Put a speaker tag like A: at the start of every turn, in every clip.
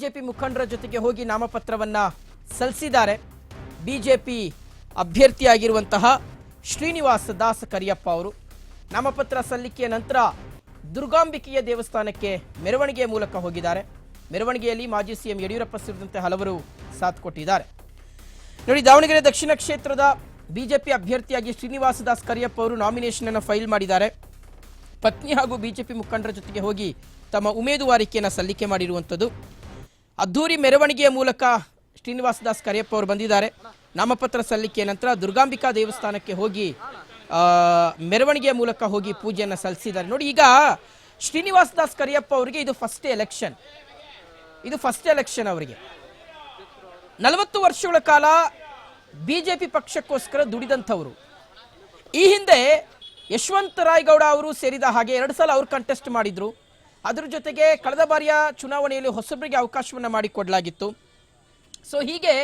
A: BJP ಮುಖಂಡರ ಜೊತೆಗೆ ಹೋಗಿ ನಾಮಪತ್ರವನ್ನ ಸಲ್ಲಿಸಿದ್ದಾರೆ. ಬಿಜೆಪಿ ಅಭ್ಯರ್ಥಿಯಾಗಿರುವಂತಹ ಶ್ರೀನಿವಾಸ ದಾಸ್ ಕರಿಯಪ್ಪ ಅವರು ನಾಮಪತ್ರ ಸಲ್ಲಿಕೆಯ ನಂತರ ದುರ್ಗಾಂಬಿಕೆಯ ದೇವಸ್ಥಾನಕ್ಕೆ ಮೆರವಣಿಗೆಯ ಮೂಲಕ ಹೋಗಿದ್ದಾರೆ. ಮೆರವಣಿಗೆಯಲ್ಲಿ ಮಾಜಿ ಸಿಎಂ ಯಡಿಯೂರಪ್ಪ ಸೇರಿದಂತೆ ಹಲವರು ಸಾಥ್ ಕೊಟ್ಟಿದ್ದಾರೆ. ನೋಡಿ, ದಾವಣಗೆರೆ ದಕ್ಷಿಣ ಕ್ಷೇತ್ರದ ಬಿಜೆಪಿ ಅಭ್ಯರ್ಥಿಯಾಗಿ ಶ್ರೀನಿವಾಸ ದಾಸ್ ಕರಿಯಪ್ಪ ಅವರು ನಾಮಿನೇಷನ್ ಅನ್ನು ಫೈಲ್ ಮಾಡಿದ್ದಾರೆ. ಪತ್ನಿ ಹಾಗೂ ಬಿಜೆಪಿ ಮುಖಂಡರ ಜೊತೆಗೆ ಹೋಗಿ ತಮ್ಮ ಉಮೇದುವಾರಿಕೆಯನ್ನು ಸಲ್ಲಿಕೆ ಮಾಡಿರುವಂಥದ್ದು. ಅದ್ದೂರಿ ಮೆರವಣಿಗೆಯ ಮೂಲಕ ಶ್ರೀನಿವಾಸ ದಾಸ್ ಕರಿಯಪ್ಪ ಅವರು ಬಂದಿದ್ದಾರೆ. ನಾಮಪತ್ರ ಸಲ್ಲಿಕೆಯ ನಂತರ ದುರ್ಗಾಂಬಿಕಾ ದೇವಸ್ಥಾನಕ್ಕೆ ಹೋಗಿ ಮೆರವಣಿಗೆಯ ಮೂಲಕ ಹೋಗಿ ಪೂಜೆಯನ್ನು ಸಲ್ಲಿಸಿದ್ದಾರೆ. ನೋಡಿ, ಈಗ ಶ್ರೀನಿವಾಸ ದಾಸ್ ಕರಿಯಪ್ಪ ಅವರಿಗೆ ಇದು ಫಸ್ಟ್ ಎಲೆಕ್ಷನ್ ಅವರಿಗೆ. 40 ವರ್ಷಗಳ ಕಾಲ ಬಿಜೆಪಿ ಪಕ್ಷಕ್ಕೋಸ್ಕರ ದುಡಿದಂಥವರು. ಈ ಹಿಂದೆ ಯಶವಂತ ರಾಯಗೌಡ ಅವರು ಸೇರಿದ ಹಾಗೆ 2 ಸಲ ಅವರು ಕಂಟೆಸ್ಟ್ ಮಾಡಿದ್ರು. ಅದರ ಜೊತೆಗೆ ಕಳೆದ ಬಾರಿಯ ಚುನಾವಣೆಯಲ್ಲಿ ಹೊಸಬರಿಗೆ ಅವಕಾಶವನ್ನು ಮಾಡಿಕೊಡಲಾಗಿತ್ತು. ಸೊ ಹೀಗೆ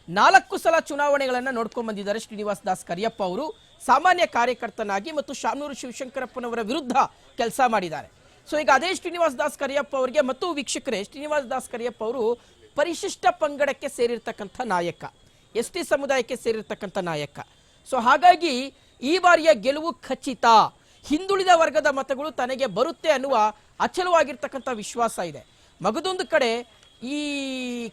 A: 4 ಸಲ ಚುನಾವಣೆಗಳನ್ನು ನೋಡ್ಕೊಂಡು ಬಂದಿದ್ದಾರೆ ಶ್ರೀನಿವಾಸ ದಾಸ್ ಕರಿಯಪ್ಪ ಅವರು. ಸಾಮಾನ್ಯ ಕಾರ್ಯಕರ್ತನಾಗಿ ಮತ್ತು ಶಾಮನೂರು ಶಿವಶಂಕರಪ್ಪನವರ ವಿರುದ್ಧ ಕೆಲಸ ಮಾಡಿದ್ದಾರೆ. ಸೊ ಈಗ ಅದೇ ಶ್ರೀನಿವಾಸ ದಾಸ್ ಕರಿಯಪ್ಪ ಅವರಿಗೆ ಮತ್ತು ವೀಕ್ಷಕರೇ, ಶ್ರೀನಿವಾಸ ದಾಸ್ ಕರಿಯಪ್ಪ ಅವರು ಪರಿಶಿಷ್ಟ ಪಂಗಡಕ್ಕೆ ಸೇರಿರ್ತಕ್ಕಂಥ ನಾಯಕ, ST ಸಮುದಾಯಕ್ಕೆ ಸೇರಿರ್ತಕ್ಕಂಥ ನಾಯಕ. ಸೊ ಹಾಗಾಗಿ ಈ ಬಾರಿಯ ಗೆಲುವು ಖಚಿತ. ಹಿಂದುಳಿದ ವರ್ಗದ ಮತಗಳು ತನಗೆ ಬರುತ್ತೆ ಅನ್ನುವ ಅಚಲವಾಗಿರ್ತಕ್ಕಂಥ ವಿಶ್ವಾಸ ಇದೆ. ಮಗದೊಂದು ಕಡೆ ಈ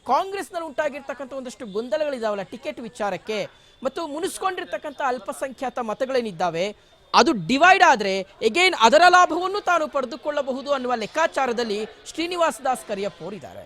A: ಕಾಂಗ್ರೆಸ್ನಲ್ಲಿ ಉಂಟಾಗಿರ್ತಕ್ಕಂಥ ಒಂದಷ್ಟು ಗೊಂದಲಗಳಿದಾವಲ್ಲ ಟಿಕೆಟ್ ವಿಚಾರಕ್ಕೆ, ಮತ್ತು ಮುನಿಸ್ಕೊಂಡಿರ್ತಕ್ಕಂಥ ಅಲ್ಪಸಂಖ್ಯಾತ ಮತಗಳೇನಿದ್ದಾವೆ ಅದು ಡಿವೈಡ್ ಆದರೆ ಎಗೇನ್ ಅದರ ಲಾಭವನ್ನು ತಾನು ಪಡೆದುಕೊಳ್ಳಬಹುದು ಅನ್ನುವ ಲೆಕ್ಕಾಚಾರದಲ್ಲಿ ಶ್ರೀನಿವಾಸ ದಾಸ್ ಕರಿಯಪ್ಪ ಅವರಿದ್ದಾರೆ.